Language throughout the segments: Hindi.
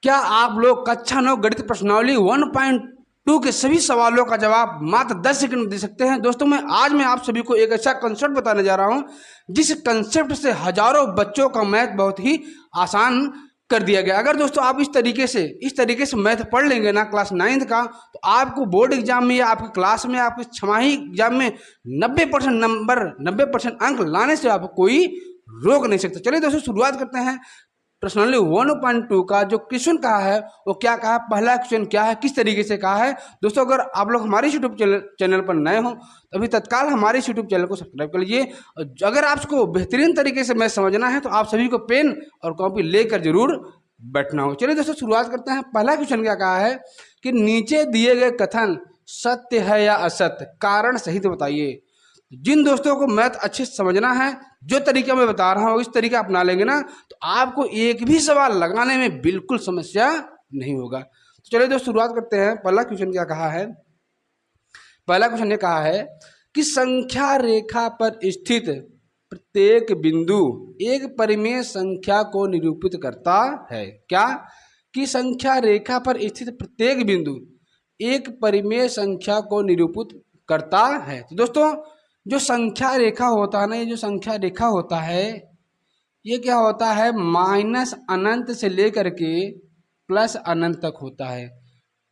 क्या आप लोग कक्षा 9 गणित प्रश्नावली 1.2 के सभी सवालों का जवाब मात्र 10 सेकंड में दे सकते हैं? दोस्तों मैं आप सभी को एक ऐसा कंसेप्ट बताने जा रहा हूं जिस कंसेप्ट से हजारों बच्चों का मैथ बहुत ही आसान कर दिया गया। अगर दोस्तों आप इस तरीके से मैथ पढ़ लेंगे ना क्लास 9th का, तो आपको बोर्ड एग्जाम में या आपकी क्लास में आपके छमाही एग्जाम में 90% नंबर 90% अंक लाने से आपको कोई रोक नहीं सकता। चलिए दोस्तों शुरुआत करते हैं। प्रश्नावली 1.2 का जो क्वेश्चन कहा है वो क्या कहा है, पहला क्वेश्चन क्या है, किस तरीके से कहा है। दोस्तों अगर आप लोग हमारे यूट्यूब चैनल पर नए हो तो अभी तत्काल हमारे यूट्यूब चैनल को सब्सक्राइब कर लीजिए। अगर आपको बेहतरीन तरीके से मैथ समझना है तो आप सभी को पेन और कॉपी लेकर जरूर बैठना हो। चलिए दोस्तों शुरुआत करते हैं। पहला क्वेश्चन क्या कहा है कि नीचे दिए गए कथन सत्य है या असत्य, कारण सहित बताइए। जिन दोस्तों को मैथ अच्छे से समझना है, जो तरीका मैं बता रहा हूँ इस तरीका अपना लेंगे ना, तो आपको एक भी सवाल लगाने में बिल्कुल समस्या नहीं होगा। तो चलिए दोस्तों शुरुआत करते हैं। पहला क्वेश्चन क्या कहा है, पहला क्वेश्चन ये कहा है कि संख्या रेखा पर स्थित प्रत्येक बिंदु एक परिमेय संख्या को निरूपित करता है। क्या कि संख्या रेखा पर स्थित प्रत्येक बिंदु एक परिमेय संख्या को निरूपित करता है। तो दोस्तों जो संख्या रेखा होता है ना, ये जो संख्या रेखा होता है ये क्या होता है, माइनस अनंत से लेकर के प्लस अनंत तक होता है।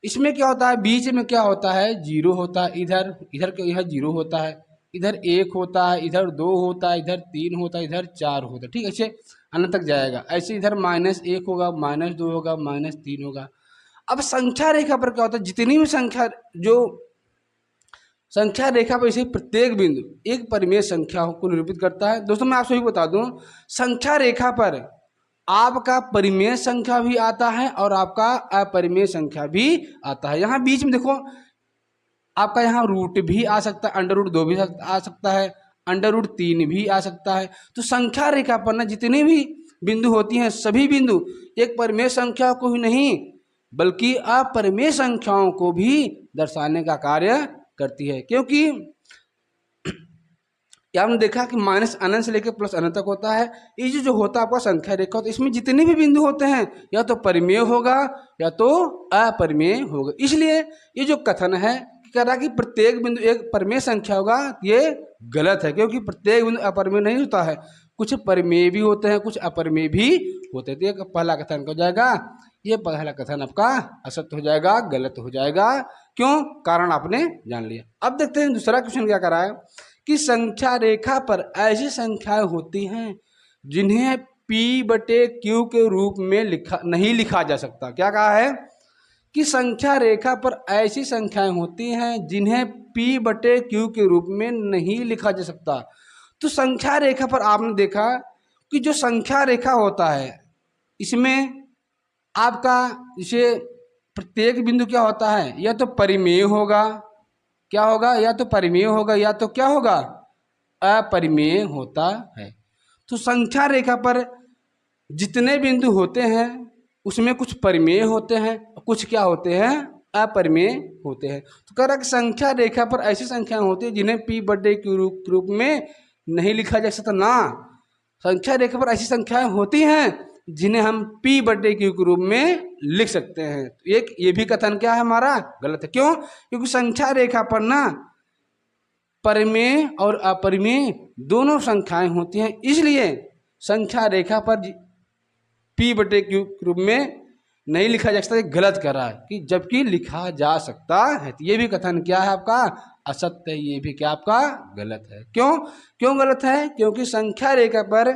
इसमें क्या होता है, बीच में क्या होता है, जीरो होता है। इधर इधर यह जीरो होता है, इधर एक होता है, इधर दो होता है, इधर तीन होता है, इधर चार होता है। ठीक है, ऐसे अनंत तक जाएगा। ऐसे इधर -1 होगा, -2 होगा, -3 होगा। अब संख्या रेखा पर क्या होता है, जितनी भी संख्या जो संख्या रेखा पर इसे प्रत्येक बिंदु एक परिमेय संख्या को निरूपित करता है। दोस्तों मैं आप सभी बता दूं, संख्या रेखा पर आपका परिमेय संख्या भी आता है और आपका अपरिमेय संख्या भी आता है। यहाँ बीच में देखो आपका यहाँ रूट भी आ सकता है, √2 भी आ सकता है, √3 भी आ सकता है। तो संख्या रेखा पर ना जितनी भी बिंदु होती हैं सभी बिंदु एक परिमेय संख्या को ही नहीं बल्कि अपरिमेय संख्याओं को भी दर्शाने का कार्य करती है। क्योंकि आपने देखा कि माइनस अनंत से लेकर प्लस अनंत तक होता है। ये जो होता है आपका संख्या रेखा, तो इसमें जितने भी बिंदु होते हैं या तो परिमेय होगा या तो अपरिमेय होगा। इसलिए ये जो कथन है कह रहा कि प्रत्येक बिंदु एक परिमेय संख्या होगा, ये गलत है। क्योंकि प्रत्येक बिंदु अपरिमेय नहीं होता है, कुछ परिमेय भी होते हैं, कुछ अपरिमेय भी होते हैं। तो पहला कथन हो जाएगा, ये पहला कथन आपका असत्य हो जाएगा, गलत हो जाएगा। क्यों, कारण आपने जान लिया। अब देखते हैं दूसरा क्वेश्चन क्या कर रहा है कि संख्या रेखा पर ऐसी संख्याएं होती हैं जिन्हें P/Q के रूप में नहीं लिखा जा सकता। क्या कहा है कि संख्या रेखा पर ऐसी संख्याएं होती हैं जिन्हें P/Q के रूप में नहीं लिखा जा सकता। तो संख्या रेखा पर आपने देखा कि जो संख्या रेखा होता है इसमें आपका इसे प्रत्येक बिंदु क्या होता है, या तो परिमेय होगा, क्या होगा, या तो परिमेय होगा या तो क्या होगा, अपरिमेय होता है। तो संख्या रेखा पर जितने बिंदु होते हैं उसमें कुछ परिमेय होते हैं, कुछ क्या होते हैं, अपरिमेय होते हैं। तो कह रहा कि संख्या रेखा पर ऐसी संख्याएं होती है जिन्हें P/Q के रूप में नहीं लिखा जा सकता ना। संख्या रेखा पर ऐसी संख्याएं होती हैं जिन्हें हम P/Q के रूप में लिख सकते हैं। तो एक ये भी कथन क्या है हमारा, गलत है। क्यों, क्योंकि संख्या रेखा पर ना परिमेय और अपरिमेय दोनों संख्याएं होती हैं, इसलिए संख्या रेखा पर P/Q के रूप में नहीं लिखा जा सकता, गलत कर रहा है कि जबकि लिखा जा सकता है। तो ये भी कथन क्या है आपका, असत्य है। ये भी क्या आपका गलत है। क्यों, क्यों गलत है, क्योंकि संख्या रेखा पर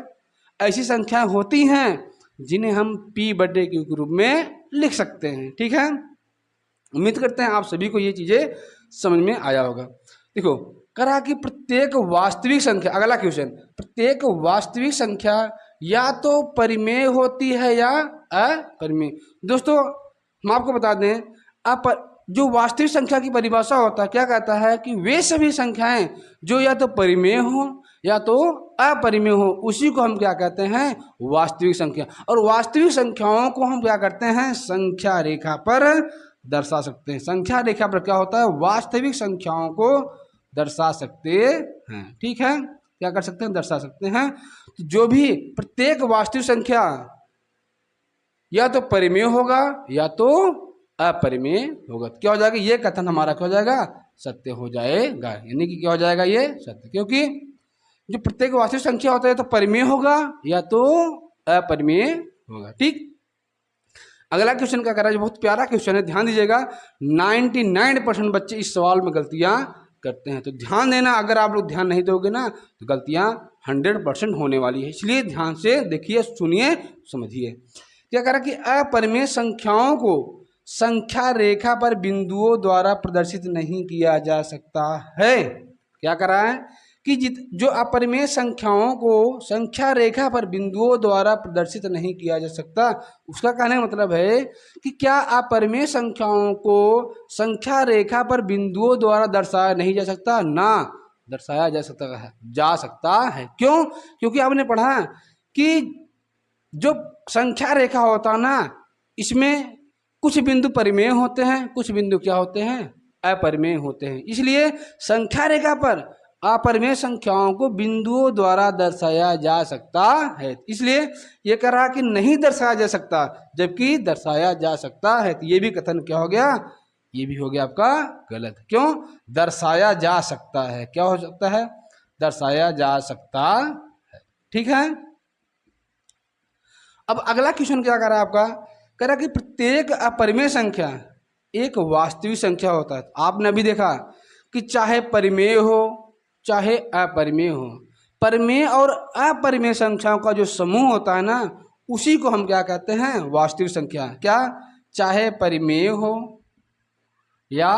ऐसी संख्याएं होती हैं जिन्हें हम P/Q के रूप में लिख सकते हैं। ठीक है, उम्मीद करते हैं आप सभी को ये चीजें समझ में आया होगा। देखो कहा कि प्रत्येक वास्तविक संख्या, अगला क्वेश्चन, प्रत्येक वास्तविक संख्या या तो परिमेय होती है या अपरिमेय। दोस्तों हम आपको बता दें, जो वास्तविक संख्या की परिभाषा होता है क्या कहता है कि वे सभी संख्याएं जो या तो परिमेय हो या तो अपरिमेय हो उसी को हम क्या कहते हैं, वास्तविक संख्या। और वास्तविक संख्याओं को हम क्या करते हैं, संख्या रेखा पर दर्शा सकते हैं। संख्या रेखा पर क्या होता है, वास्तविक संख्याओं को दर्शा सकते हैं। ठीक है, क्या कर सकते हैं, दर्शा सकते हैं। तो जो भी प्रत्येक वास्तविक संख्या या तो परिमेय होगा या तो अपरिमेय होगा। क्या हो जाएगा? ये कथन हमारा क्या हो जाएगा? सत्य हो जाएगा। यानी कि क्या हो जाएगा? ये सत्य, क्योंकि जो प्रत्येक वास्तविक संख्या होता है तो परिमेय होगा या तो अपरिमेय होगा। ठीक, अगला क्वेश्चन क्या कर रहा है? जो बहुत प्यारा क्वेश्चन है, ध्यान दीजिएगा। 99% बच्चे इस सवाल में गलतियां करते हैं, तो ध्यान देना। अगर आप लोग ध्यान नहीं दोगे ना तो गलतियां 100% होने वाली है, इसलिए ध्यान से देखिए, सुनिए, समझिए। क्या कह रहा है कि अपरिमेय संख्याओं को संख्या रेखा पर बिंदुओं द्वारा प्रदर्शित नहीं किया जा सकता है। क्या कर रहा है कि जो अपरिमेय संख्याओं को संख्या रेखा पर बिंदुओं द्वारा प्रदर्शित नहीं किया जा सकता, उसका कहने का मतलब है कि क्या अपरिमेय संख्याओं को संख्या रेखा पर बिंदुओं द्वारा दर्शाया नहीं जा सकता? ना, दर्शाया जा सकता है। क्यों? क्योंकि आपने पढ़ा कि जो संख्या रेखा होता ना, इसमें कुछ बिंदु परिमेय होते हैं, कुछ बिंदु क्या होते हैं? अपरिमेय होते हैं। इसलिए संख्या रेखा पर अपरिमेय संख्याओं को बिंदुओं द्वारा दर्शाया जा सकता है। इसलिए ये कह रहा कि नहीं दर्शाया जा सकता, जबकि दर्शाया जा सकता है, तो ये भी कथन क्या हो गया? ये भी हो गया आपका गलत। क्यों? दर्शाया जा सकता है। क्या हो सकता है? दर्शाया जा सकता है। ठीक है, अब अगला क्वेश्चन क्या कर रहा है आपका? कह रहा कि प्रत्येक अपरिमेय संख्या एक वास्तविक संख्या होता है। आपने अभी देखा कि चाहे परिमेय हो चाहे अपरिमेय हो, परिमेय और अपरिमेय संख्याओं का जो समूह होता है ना, उसी को हम क्या कहते हैं? वास्तविक संख्या। क्या? चाहे परिमेय हो या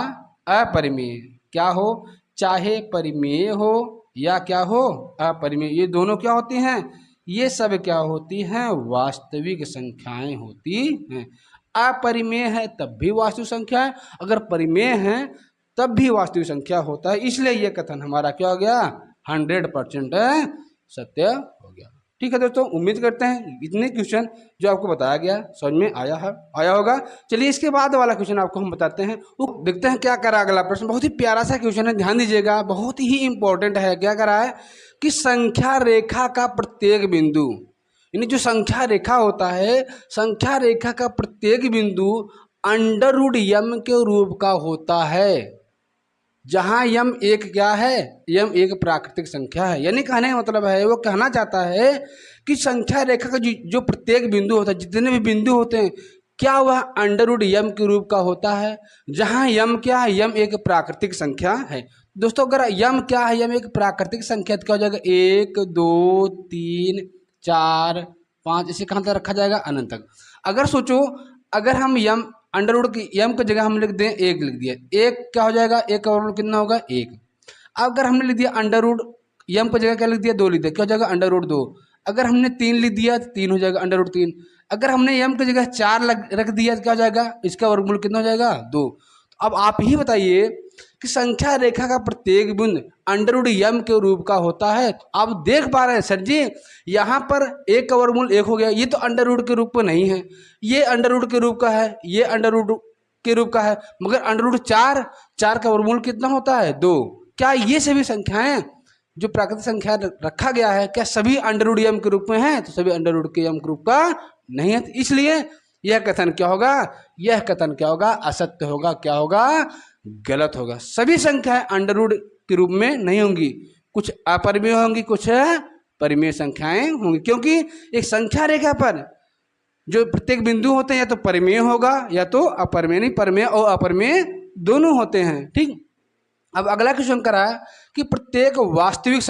अपरिमेय, क्या हो? चाहे परिमेय हो या क्या हो? अपरिमेय, ये दोनों क्या होती हैं? ये सब क्या होती हैं? वास्तविक संख्याएं होती हैं। अपरिमेय है तब भी वास्तविक संख्या है, अगर परिमेय है तब भी वास्तविक संख्या होता है। इसलिए ये कथन हमारा क्या हो गया? 100% सत्य हो गया। ठीक है दोस्तों, उम्मीद करते हैं इतने क्वेश्चन जो आपको बताया गया समझ में आया होगा। चलिए इसके बाद वाला क्वेश्चन आपको हम बताते हैं, वो देखते हैं क्या करा। अगला प्रश्न बहुत ही प्यारा सा क्वेश्चन है, ध्यान दीजिएगा, बहुत ही इंपॉर्टेंट है। क्या करा है कि संख्या रेखा का प्रत्येक बिंदु, यानी जो संख्या रेखा होता है, संख्या रेखा का प्रत्येक बिंदु अंडर रूट यम के रूप का होता है, जहां यम एक क्या है? यम एक प्राकृतिक संख्या है। यानी कहने का मतलब है, वो कहना चाहता है कि संख्या रेखा का जो प्रत्येक बिंदु होता है, जितने भी बिंदु होते हैं, क्या वह अंडर रूट यम के रूप का होता है, जहां यम क्या है? यम एक प्राकृतिक संख्या है। दोस्तों अगर यम क्या है? यम एक प्राकृतिक संख्या, तो क्या हो जाएगा? 1 2 3 4 5, इसे कहाँ तक रखा जाएगा? अनंत तक। अगर सोचो, अगर हम यम अंडर रूट की यम की जगह हम लिख दें 1 लिख दिया, 1 क्या हो जाएगा? 1 का वर्गमूल कितना होगा? 1। अगर हमने लिख दिया अंडर रूट यम की जगह क्या लिख दिया? 2 लिख दिया, क्या हो जाएगा? Under root 2। अगर हमने 3 लिख दिया तो 3 हो जाएगा, अंडर रूट 3। अगर हमने यम की जगह 4 रख दिया तो क्या हो जाएगा? इसका वर्गमूल कितना हो जाएगा? 2। तो अब आप ही बताइए कि संख्या रेखा का प्रत्येक बिंदु अंडर रूट यम के रूप का होता है। आप देख पा रहे हैं सर जी, यहाँ पर 1 का वर्गमूल 1 हो गया, ये तो अंडर रूट के रूप में नहीं है, ये अंडर रूट के रूप का है, ये अंडर रूट के रूप का है, मगर अंडर रूट 4 का वर्गमूल कितना होता है? 2। क्या ये सभी संख्याएं जो प्राकृतिक संख्या रखा गया है, क्या सभी अंडर रूट यम के रूप में है? तो सभी अंडर रूट के यम के रूप का नहीं है, तो इसलिए यह कथन क्या होगा? यह कथन क्या होगा? असत्य होगा। क्या होगा? गलत होगा। सभी संख्याएं अंडर रूट के रूप में नहीं होंगी, कुछ अपरिमेय होंगी, कुछ परिमेय संख्याएं होंगी, क्योंकि एक संख्या रेखा पर जो प्रत्येक बिंदु होते हैं या तो परिमेय होगा या तो अपरिमेय। नहीं, परिमेय और अपरिमेय दोनों होते हैं। ठीक, अब अगला क्वेश्चन करा कि प्रत्येक वास्तविक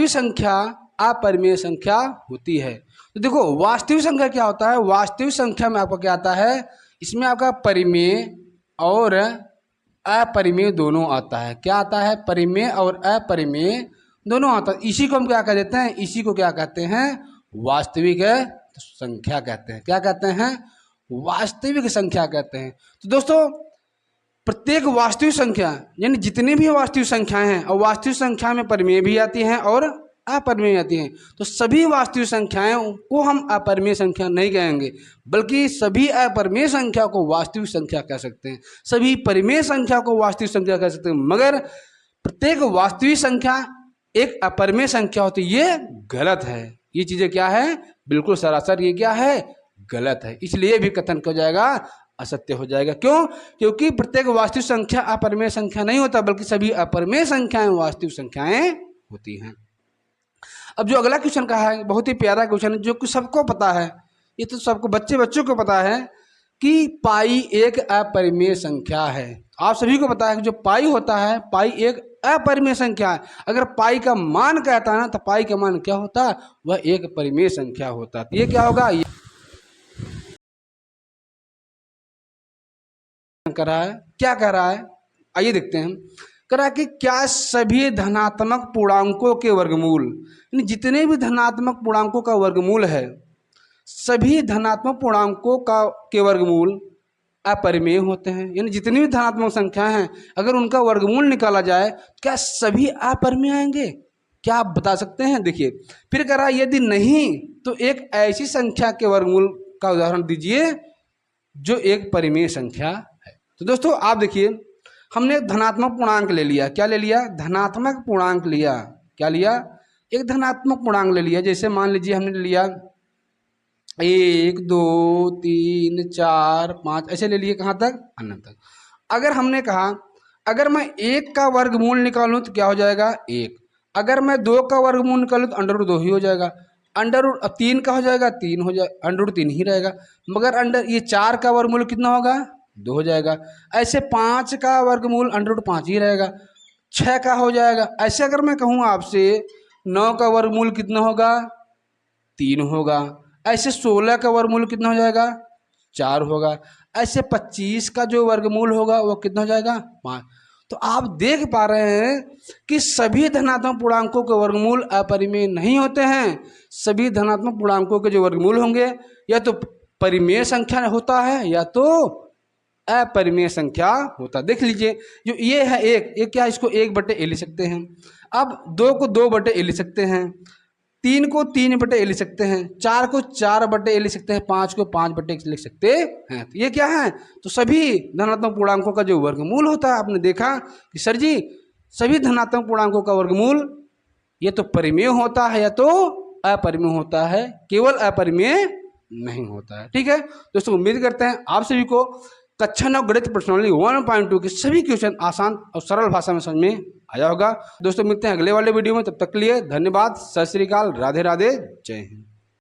संख्या अपरिमेय संख्या होती है। तो देखो वास्तविक संख्या क्या होता है? वास्तविक संख्या में आपका क्या आता है? इसमें आपका परिमेय और अपरिमेय दोनों आता है। क्या आता है? परिमेय और अपरिमेय दोनों आता है। इसी को हम क्या कह देते हैं? इसी को क्या कहते हैं? वास्तविक संख्या कहते हैं। क्या कहते हैं? वास्तविक संख्या कहते हैं। तो दोस्तों प्रत्येक वास्तविक संख्या, यानी जितनी भी वास्तविक संख्याएं हैं, और वास्तविक संख्या में परिमेय भी आती हैं और अपरिमेय आती हैं, तो सभी वास्तविक संख्याओं को हम अपरिमेय संख्या नहीं कहेंगे, बल्कि सभी अपरिमेय संख्या को वास्तविक संख्या कह सकते हैं, सभी परिमेय संख्या को वास्तविक संख्या कह सकते हैं। मगर प्रत्येक वास्तविक संख्या एक अपरिमेय संख्या होती है, ये गलत है। ये चीज़ें क्या है, बिल्कुल सरासर ये क्या है, गलत है। इसलिए भी कथन क्या हो जाएगा, असत्य हो जाएगा। क्यों? क्योंकि प्रत्येक वास्तविक संख्या अपरिमेय संख्या नहीं होता, बल्कि सभी अपरिमेय संख्याएं वास्तविक संख्याएं होती हैं। अब जो अगला क्वेश्चन कहा है, बहुत ही प्यारा क्वेश्चन है, जो कि सबको पता है, ये तो सबको बच्चों को पता है कि पाई एक अपरिमेय संख्या है। आप सभी को पता है कि जो पाई होता है, पाई एक अपरिमेय संख्या है। अगर पाई का मान कहता है ना, तो पाई का मान क्या होता है, वह एक परिमेय संख्या होता है। तो ये क्या होगा, ये कर रहा है, क्या कह रहा है, आइए देखते हैं। कह रहा है कि क्या सभी धनात्मक पूर्णांकों के वर्गमूल, यानी जितने भी धनात्मक पूर्णांकों का वर्गमूल है, सभी धनात्मक पूर्णांकों का के वर्गमूल अपरिमेय होते हैं। यानी जितनी भी धनात्मक संख्या हैं, अगर उनका वर्गमूल निकाला जाए, क्या सभी अपरिमेय आएंगे? क्या आप बता सकते हैं? देखिए, फिर कह रहा है यदि नहीं तो एक ऐसी संख्या के वर्गमूल का उदाहरण दीजिए जो एक परिमेय संख्या है। तो दोस्तों आप देखिए, हमने धनात्मक पूर्णांक ले लिया। क्या ले लिया? धनात्मक पूर्णांक लिया। क्या लिया? एक धनात्मक पूर्णांक ले लिया। जैसे मान लीजिए हमने लिया 1 2 3 4 5, ऐसे ले लिए कहाँ तक? अनंत तक। अगर हमने कहा अगर मैं 1 का वर्गमूल निकालूं तो क्या हो जाएगा? 1। अगर मैं 2 का वर्गमूल निकालूं तो अंडर रूट 2 ही हो जाएगा। अंडर रूट 3 का हो जाएगा? 3 हो जाए, अंडर रूट 3 ही रहेगा। मगर ये 4 का वर्गमूल कितना होगा? 2 हो जाएगा। ऐसे 5 का वर्गमूल अंडर रूट 5 ही रहेगा। 6 का हो जाएगा। ऐसे अगर मैं कहूँ आपसे 9 का वर्गमूल कितना होगा? 3 होगा। ऐसे 16 का वर्गमूल कितना हो जाएगा? 4 होगा। ऐसे 25 का जो वर्गमूल होगा वो कितना हो जाएगा? 5। तो आप देख पा रहे हैं कि सभी धनात्मक पूर्णांकों के वर्गमूल अपरिमेय नहीं होते हैं। सभी धनात्मक पूर्णांकों के जो वर्गमूल होंगे या तो परिमेय संख्या होता है या तो अपरिमेय संख्या होता। देख लीजिए, जो ये है एक क्या, इसको 1/a लिख सकते हैं। अब 2 को 2/a लिख सकते हैं। 3 को 3/a लिख सकते हैं। 4 को 4/a लिख सकते हैं। 5 को 5/a लिख सकते हैं। तो ये क्या है? तो सभी धनात्मक पूर्णांकों का जो वर्गमूल होता है, आपने देखा कि सर जी सभी धनात्मक पूर्णांकों का वर्गमूल ये तो परिमेय होता है या तो अपरिमेय होता है, केवल अपरिमेय नहीं होता है। ठीक है दोस्तों, उम्मीद करते हैं आप सभी को कक्षा 9 गणित प्रश्नावली 1.2 के सभी क्वेश्चन आसान और सरल भाषा में समझ में आया होगा। दोस्तों मिलते हैं अगले वाले वीडियो में, तब तक के लिए धन्यवाद, सत श्री अकाल, राधे राधे, जय हिंद।